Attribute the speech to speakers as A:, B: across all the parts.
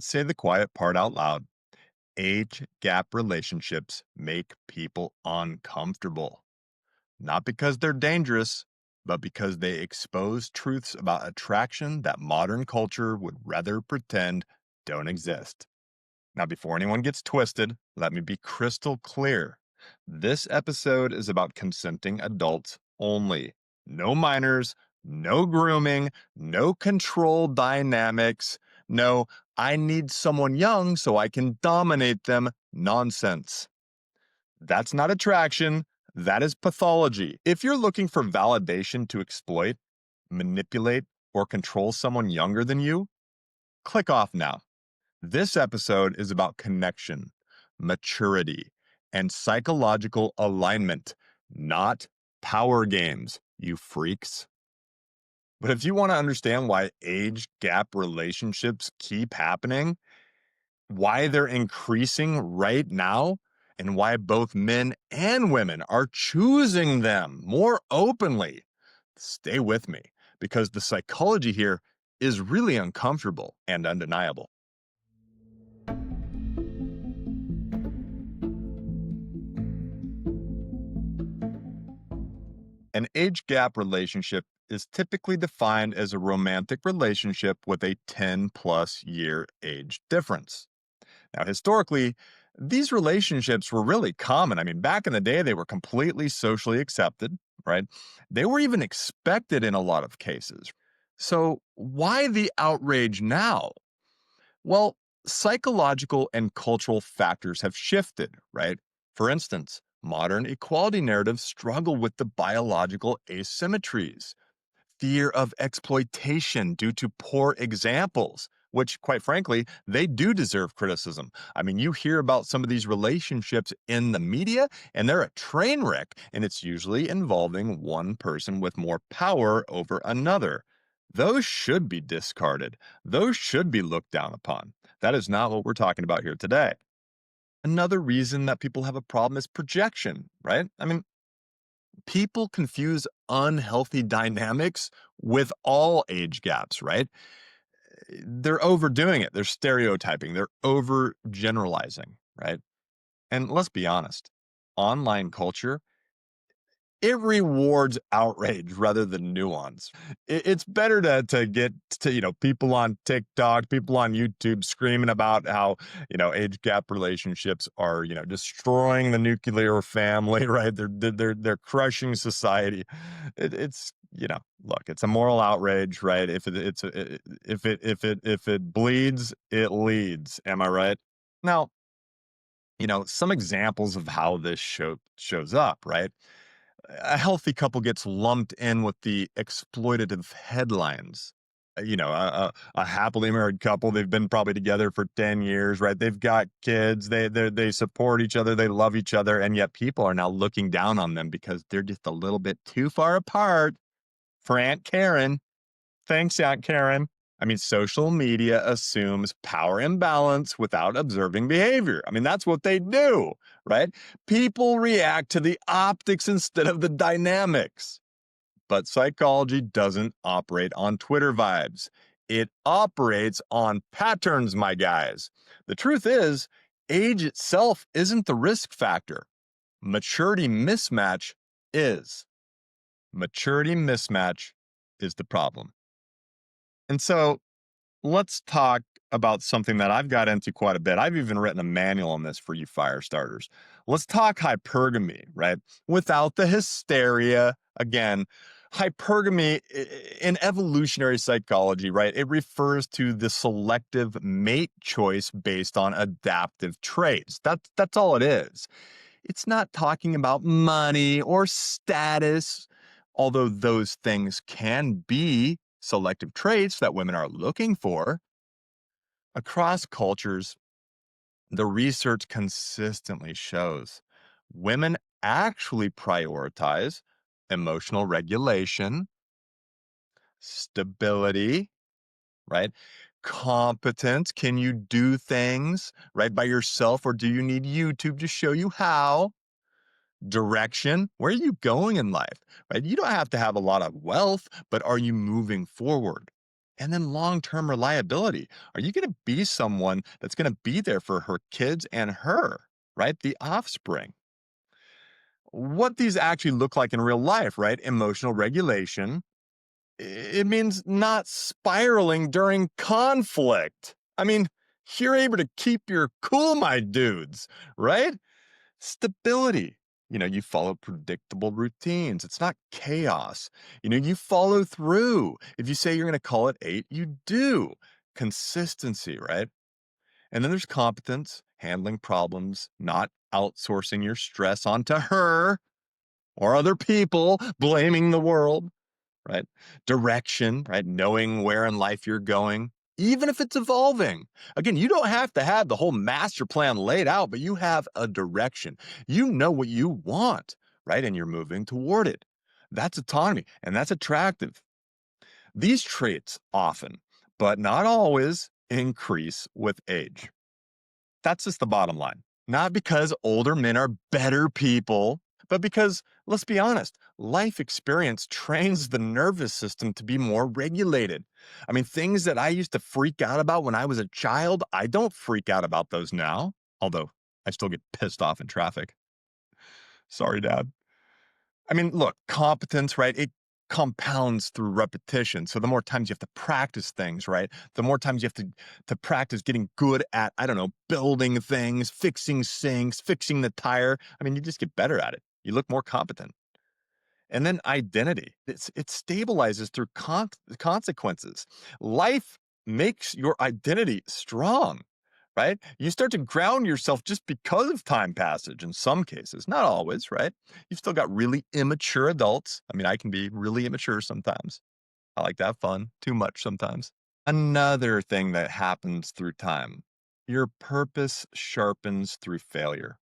A: Say the quiet part out loud. Age gap relationships make people uncomfortable, not because they're dangerous, but because they expose truths about attraction that modern culture would rather pretend don't exist. Now, before anyone gets twisted, let me be crystal clear. This episode is about consenting adults only. No minors, no grooming, no control dynamics, no, I need someone young so I can dominate them nonsense. That's not attraction, that is pathology. If you're looking for validation to exploit, manipulate, or control someone younger than you, click off now. This episode is about connection, maturity, and psychological alignment, not power games, you freaks. But if you want to understand why age gap relationships keep happening, why they're increasing right now, and why both men and women are choosing them more openly, stay with me because the psychology here is really uncomfortable and undeniable. An age gap relationship is typically defined as a romantic relationship with a 10 plus year age difference. Now, historically, these relationships were really common. I mean, back in the day, they were completely socially accepted, right? They were even expected in a lot of cases. So, why the outrage now? Well, psychological and cultural factors have shifted, right? For instance, modern equality narratives struggle with the biological asymmetries, fear of exploitation due to poor examples, which, quite frankly, they do deserve criticism. I mean, you hear about some of these relationships in the media, and they're a train wreck, and it's usually involving one person with more power over another. Those should be discarded. Those should be looked down upon. That is not what we're talking about here today. Another reason that people have a problem is projection, right? I mean, people confuse unhealthy dynamics with all age gaps, right? They're overdoing it. They're stereotyping. They're overgeneralizing, right? And let's be honest, online culture, it rewards outrage rather than nuance. It's better to get to, people on TikTok, people on YouTube screaming about how, age gap relationships are, destroying the nuclear family, right? They're crushing society. It's, look, it's a moral outrage, right? If it bleeds, it leads. Am I right? Now, some examples of how this shows up, right? A healthy couple gets lumped in with the exploitative headlines. A happily married couple, they've been probably together for 10 years, right? They've got kids, they support each other, they love each other, and yet people are now looking down on them because they're just a little bit too far apart for Aunt Karen. Thanks, Aunt Karen. I mean, social media assumes power imbalance without observing behavior. I mean, that's what they do, right? People react to the optics instead of the dynamics. But psychology doesn't operate on Twitter vibes. It operates on patterns, my guys. The truth is, age itself isn't the risk factor. Maturity mismatch is. Maturity mismatch is the problem. And so let's talk about something that I've got into quite a bit. I've even written a manual on this for you fire starters. Let's talk hypergamy, right? Without the hysteria. Again, hypergamy in evolutionary psychology, right? It refers to the selective mate choice based on adaptive traits. That's all it is. It's not talking about money or status, although those things can be selective traits that women are looking for. Across cultures, the research consistently shows women actually prioritize emotional regulation, stability, right? Competence. Can you do things right by yourself, or do you need YouTube to show you how? Direction. Where are you going in life? Right? You don't have to have a lot of wealth, but are you moving forward? And then long term reliability. Are you going to be someone that's going to be there for her kids and her, right? The offspring. What these actually look like in real life, right? Emotional regulation. It means not spiraling during conflict. I mean, you're able to keep your cool, my dudes, right? Stability. You follow predictable routines. It's not chaos. You follow through. If you say you're going to call it 8, you do. Consistency, right? And then there's competence, handling problems, not outsourcing your stress onto her or other people, blaming the world, right? Direction, right? Knowing where in life you're going, even if it's evolving. Again, you don't have to have the whole master plan laid out, but you have a direction. You know what you want, right? And you're moving toward it. That's autonomy, and that's attractive. These traits often, but not always, increase with age. That's just the bottom line. Not because older men are better people, but because, let's be honest, life experience trains the nervous system to be more regulated. I mean, things that I used to freak out about when I was a child, I don't freak out about those now, although I still get pissed off in traffic. Sorry, Dad. I mean, look, competence, right? It compounds through repetition. So the more times you have to practice things, right? The more times you have to practice getting good at, I don't know, building things, fixing sinks, fixing the tire. I mean, you just get better at it. You look more competent. And then identity. It stabilizes through consequences. Life makes your identity strong, right? You start to ground yourself just because of time passage in some cases, not always, right? You've still got really immature adults. I mean, I can be really immature sometimes. I like to have fun, too much sometimes. Another thing that happens through time, your purpose sharpens through failure.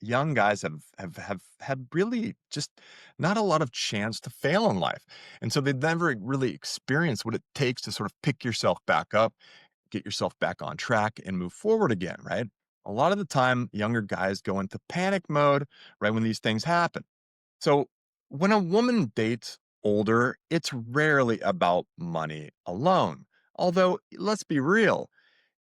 A: Young guys have had really just not a lot of chance to fail in life. And so they've never really experienced what it takes to sort of pick yourself back up, get yourself back on track, and move forward again, right? A lot of the time, younger guys go into panic mode right when these things happen. So when a woman dates older, it's rarely about money alone. Although, let's be real,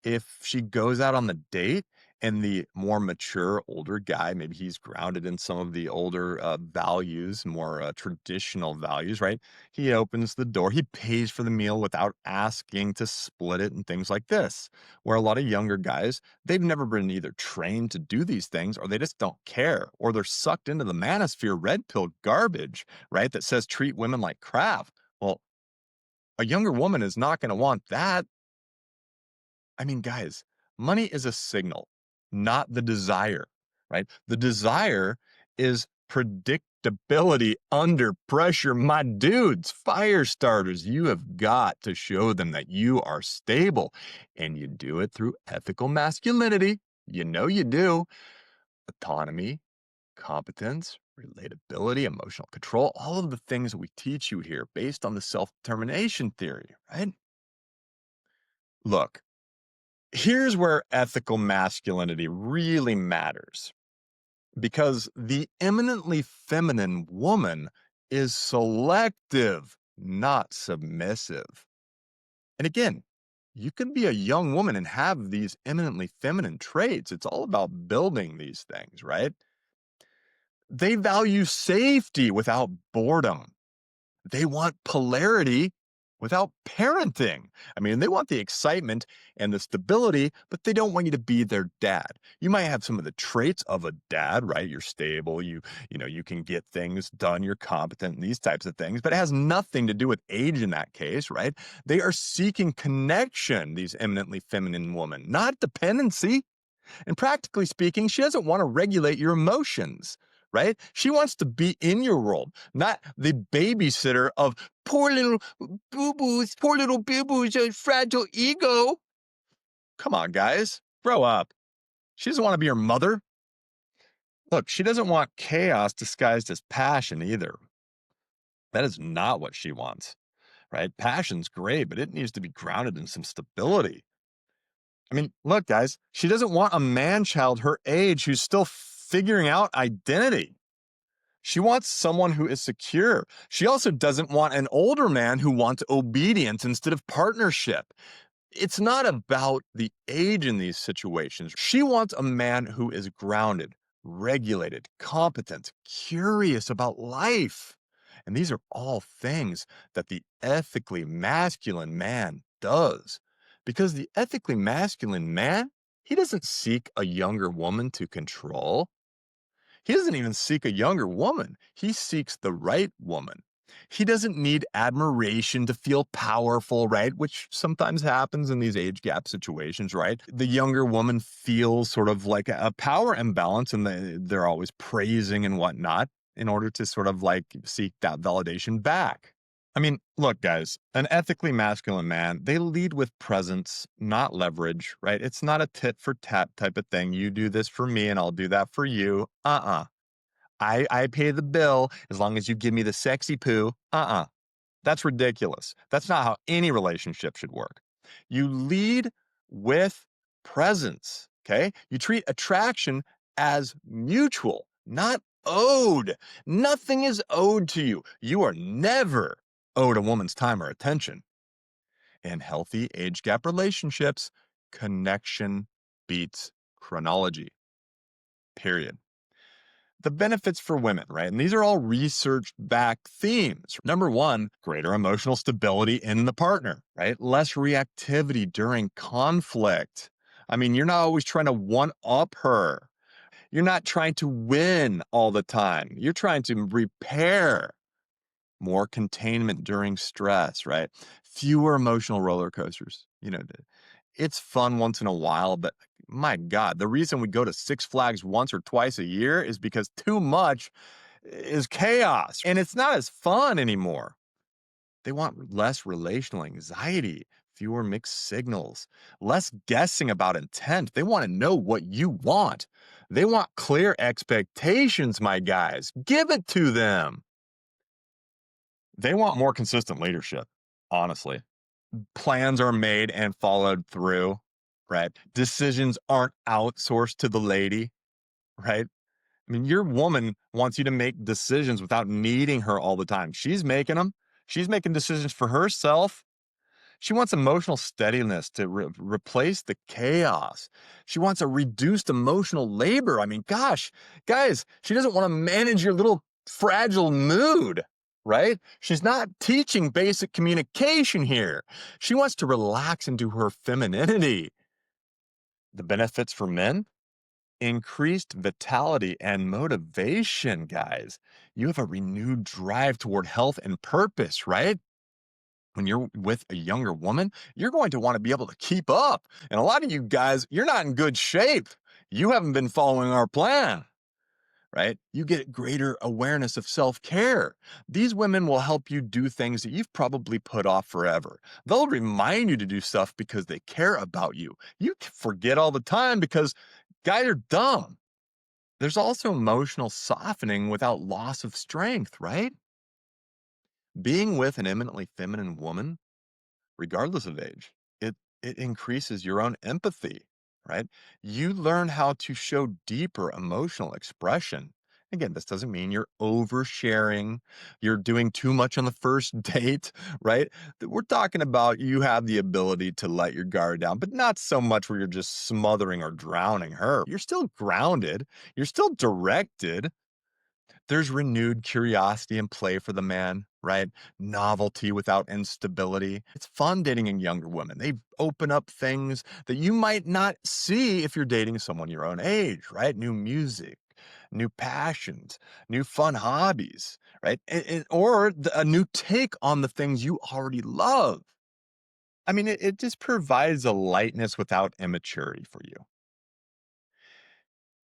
A: if she goes out on the date and the more mature older guy, maybe he's grounded in some of the older values, more traditional values, right? He opens the door, he pays for the meal without asking to split it and things like this. Where a lot of younger guys, they've never been either trained to do these things or they just don't care, or they're sucked into the manosphere red pill garbage, right? That says treat women like crap. Well, a younger woman is not going to want that. I mean, guys, money is a signal, not the desire, right? The desire is predictability under pressure. My dudes, fire starters, you have got to show them that you are stable. And you do it through ethical masculinity. You know you do. Autonomy, competence, relatability, emotional control, all of the things that we teach you here based on the self determination theory, right? Look, here's where ethical masculinity really matters because the eminently feminine woman is selective, not submissive. And again, you can be a young woman and have these eminently feminine traits. It's all about building these things, right? They value safety without boredom. They want polarity without parenting. I mean, they want the excitement and the stability, but they don't want you to be their dad. You might have some of the traits of a dad, right? You're stable, you can get things done, you're competent, and these types of things, but it has nothing to do with age in that case, right? They are seeking connection, these eminently feminine women, not dependency. And practically speaking, she doesn't want to regulate your emotions, right? She wants to be in your world, not the babysitter of poor little boo-boos, poor little boo-boos, a fragile ego. Come on, guys, grow up. She doesn't want to be your mother. Look, she doesn't want chaos disguised as passion either. That is not what she wants, right? Passion's great, but it needs to be grounded in some stability. I mean, look, guys, she doesn't want a man child her age who's still figuring out identity. She wants someone who is secure. She also doesn't want an older man who wants obedience instead of partnership. It's not about the age in these situations. She wants a man who is grounded, regulated, competent, curious about life. And these are all things that the ethically masculine man does. Because the ethically masculine man, he doesn't seek a younger woman to control. He doesn't even seek a younger woman. He seeks the right woman. He doesn't need admiration to feel powerful, right? Which sometimes happens in these age gap situations, right? The younger woman feels sort of like a power imbalance and they're always praising and whatnot in order to sort of like seek that validation back. I mean, look, guys, an ethically masculine man, they lead with presence, not leverage, right? It's not a tit for tat type of thing. You do this for me and I'll do that for you. I pay the bill as long as you give me the sexy poo. That's ridiculous. That's not how any relationship should work. You lead with presence, okay? You treat attraction as mutual, not owed. Nothing is owed to you. You are never owed a woman's time or attention. In healthy age gap relationships, connection beats chronology, period. The benefits for women, right? And these are all research backed themes. Number one, greater emotional stability in the partner, right? Less reactivity during conflict. I mean, you're not always trying to one up her. You're not trying to win all the time. You're trying to repair. More containment during stress, right? Fewer emotional roller coasters. It's fun once in a while, but my God, the reason we go to Six Flags once or twice a year is because too much is chaos and it's not as fun anymore. They want less relational anxiety, fewer mixed signals, less guessing about intent. They want to know what you want. They want clear expectations, my guys. Give it to them. They want more consistent leadership, honestly. Plans are made and followed through, right? Decisions aren't outsourced to the lady, right? I mean, your woman wants you to make decisions without needing her all the time. She's making them. She's making decisions for herself. She wants emotional steadiness to replace the chaos. She wants a reduced emotional labor. I mean, gosh, guys, she doesn't want to manage your little fragile mood, right? She's not teaching basic communication here. She wants to relax into her femininity. The benefits for men? Increased vitality and motivation, guys. You have a renewed drive toward health and purpose, right? When you're with a younger woman, you're going to want to be able to keep up. And a lot of you guys, you're not in good shape. You haven't been following our plan, right? You get greater awareness of self care. These women will help you do things that you've probably put off forever. They'll remind you to do stuff because they care about you. You forget all the time because guys are dumb. There's also emotional softening without loss of strength, right? Being with an eminently feminine woman regardless of age. It increases your own empathy, right? You learn how to show deeper emotional expression. Again, this doesn't mean you're oversharing, you're doing too much on the first date, right? We're talking about you have the ability to let your guard down, but not so much where you're just smothering or drowning her. You're still grounded, you're still directed, there's renewed curiosity and play for the man, right? Novelty without instability. It's fun dating younger women. They open up things that you might not see if you're dating someone your own age, right? New music, new passions, new fun hobbies, right? Or a new take on the things you already love. I mean, it just provides a lightness without immaturity for you.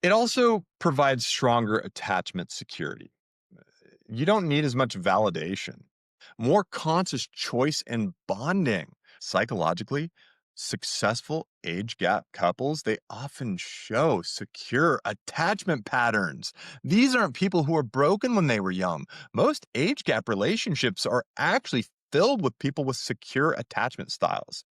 A: It also provides stronger attachment security. You don't need as much validation. More conscious choice and bonding. Psychologically, successful age gap couples, they often show secure attachment patterns. These aren't people who are broken when they were young. Most age gap relationships are actually filled with people with secure attachment styles.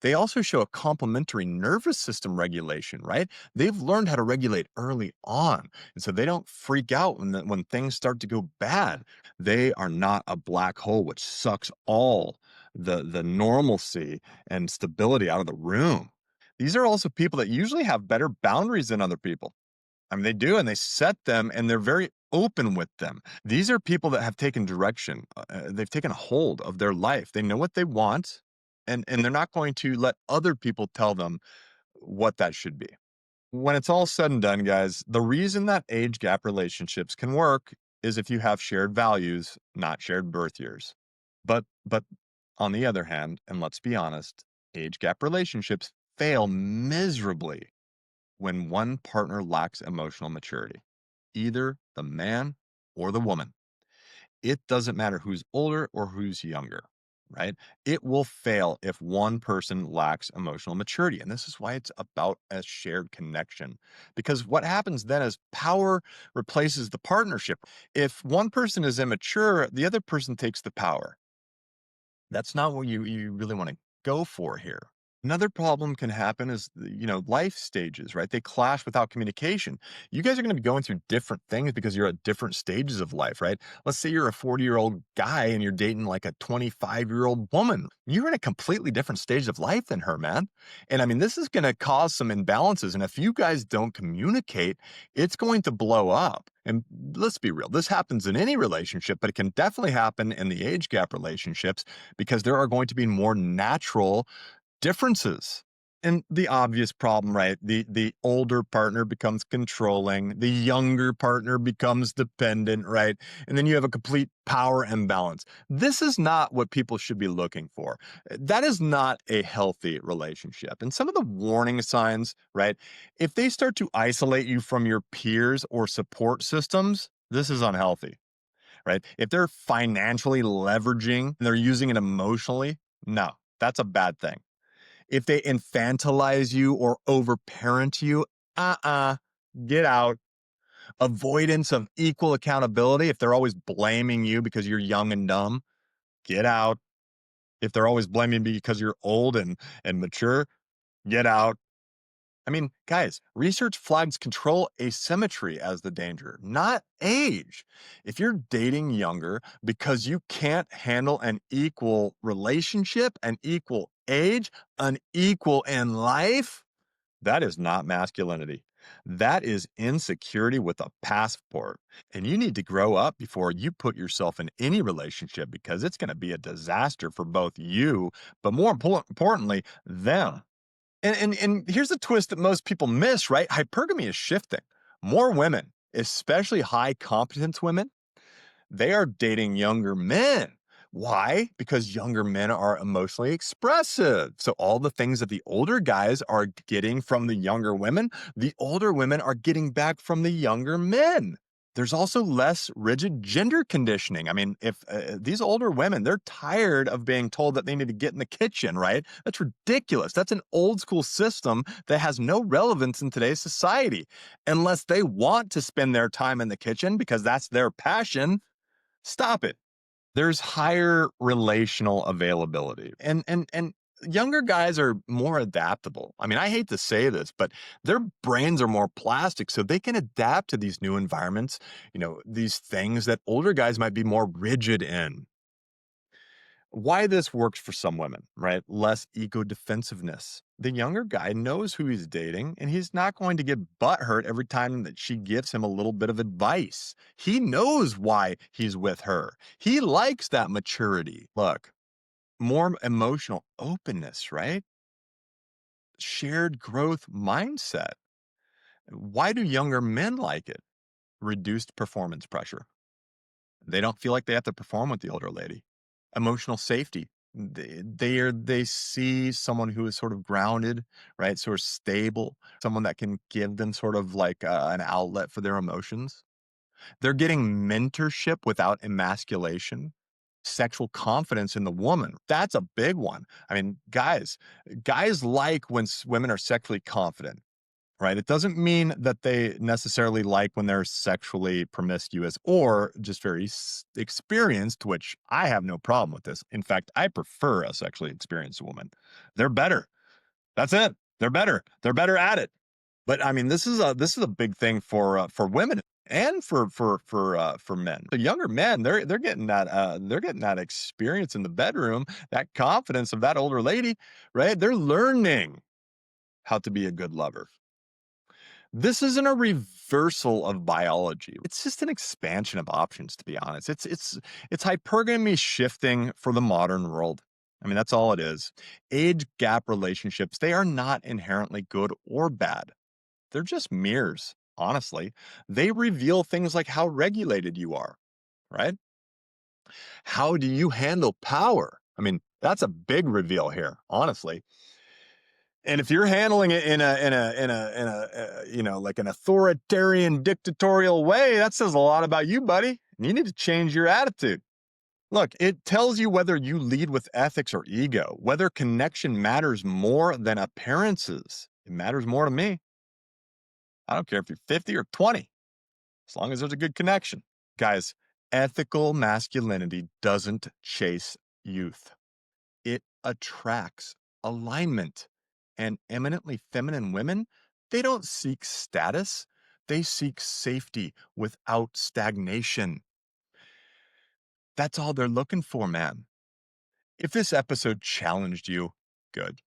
A: They also show a complementary nervous system regulation, right? They've learned how to regulate early on. And so they don't freak out when things start to go bad. They are not a black hole which sucks all the normalcy and stability out of the room. These are also people that usually have better boundaries than other people. I mean, they do, and they set them, and they're very open with them. These are people that have taken direction. They've taken a hold of their life. They know what they want, and they're not going to let other people tell them what that should be. When it's all said and done, guys, the reason that age gap relationships can work is if you have shared values, not shared birth years. But on the other hand, and let's be honest, age gap relationships fail miserably when one partner lacks emotional maturity, either the man or the woman. It doesn't matter who's older or who's younger, right? It will fail if one person lacks emotional maturity. And this is why it's about a shared connection. Because what happens then is power replaces the partnership. If one person is immature, the other person takes the power. That's not what you really want to go for here. Another problem can happen is, life stages, right? They clash without communication. You guys are going to be going through different things because you're at different stages of life, right? Let's say you're a 40-year-old guy and you're dating like a 25-year-old woman. You're in a completely different stage of life than her, man. And I mean, this is going to cause some imbalances. And if you guys don't communicate, it's going to blow up. And let's be real, this happens in any relationship, but it can definitely happen in the age gap relationships because there are going to be more natural differences. And the obvious problem, right? The older partner becomes controlling, the younger partner becomes dependent, right? And then you have a complete power imbalance. This is not what people should be looking for. That is not a healthy relationship. And some of the warning signs, right? If they start to isolate you from your peers or support systems, this is unhealthy, right? If they're financially leveraging and they're using it emotionally, no, that's a bad thing. If they infantilize you or overparent you, uh-uh, get out. Avoidance of equal accountability. If they're always blaming you because you're young and dumb, get out. If they're always blaming you because you're old and mature, get out. I mean, guys, research flags control asymmetry as the danger, not age. If you're dating younger because you can't handle an equal relationship, an equal age, unequal in life, that is not masculinity. That is insecurity with a passport. And you need to grow up before you put yourself in any relationship because it's going to be a disaster for both you, but more importantly, them. And here's the twist that most people miss, right? Hypergamy is shifting. More women, especially high competence women, they are dating younger men. Why? Because younger men are emotionally expressive. So all the things that the older guys are getting from the younger women, the older women are getting back from the younger men. There's also less rigid gender conditioning. I mean, if these older women, they're tired of being told that they need to get in the kitchen, right? That's ridiculous. That's an old school system that has no relevance in today's society. Unless they want to spend their time in the kitchen because that's their passion, stop it. There's higher relational availability. And younger guys are more adaptable. I mean, I hate to say this, but their brains are more plastic so they can adapt to these new environments, these things that older guys might be more rigid in. Why this works for some women, right? Less ego defensiveness. The younger guy knows who he's dating, and he's not going to get butthurt every time that she gives him a little bit of advice. He knows why he's with her. He likes that maturity. Look, more emotional openness, right? Shared growth mindset. Why do younger men like it? Reduced performance pressure. They don't feel like they have to perform with the older lady. Emotional safety. They see someone who is sort of grounded, right? Sort of stable, someone that can give them sort of like an outlet for their emotions. They're getting mentorship without emasculation. Sexual confidence in the woman. That's a big one. I mean, guys like when women are sexually confident. right? It doesn't mean that they necessarily like when they're sexually promiscuous or just very experienced, which I have no problem with this. In fact, I prefer a sexually experienced woman. They're better. That's it. They're better. They're better at it. But I mean, this is a big thing for women and for men. The younger men, they're getting that experience in the bedroom, that confidence of that older lady, right? They're learning how to be a good lover. This isn't a reversal of biology. It's just an expansion of options, to be honest. It's hypergamy shifting for the modern world. I mean, that's all it is. Age gap relationships, they are not inherently good or bad. They're just mirrors, honestly. They reveal things like how regulated you are, right? How do you handle power? I mean, that's a big reveal here, honestly. And if you're handling it in a like an authoritarian dictatorial way, that says a lot about you, buddy. And you need to change your attitude. Look, it tells you whether you lead with ethics or ego, whether connection matters more than appearances. It matters more to me. I don't care if you're 50 or 20, as long as there's a good connection. Guys, ethical masculinity doesn't chase youth. It attracts alignment. And eminently feminine women, they don't seek status, they seek safety without stagnation. That's all they're looking for, man. If this episode challenged you, good.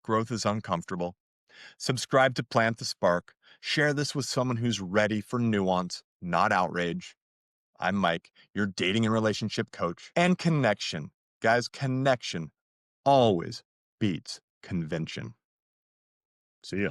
A: Growth is uncomfortable. Subscribe to Plant the Spark. Share this with someone who's ready for nuance, not outrage. I'm Mike, your dating and relationship coach. And connection. Guys, connection always beats convention. See ya.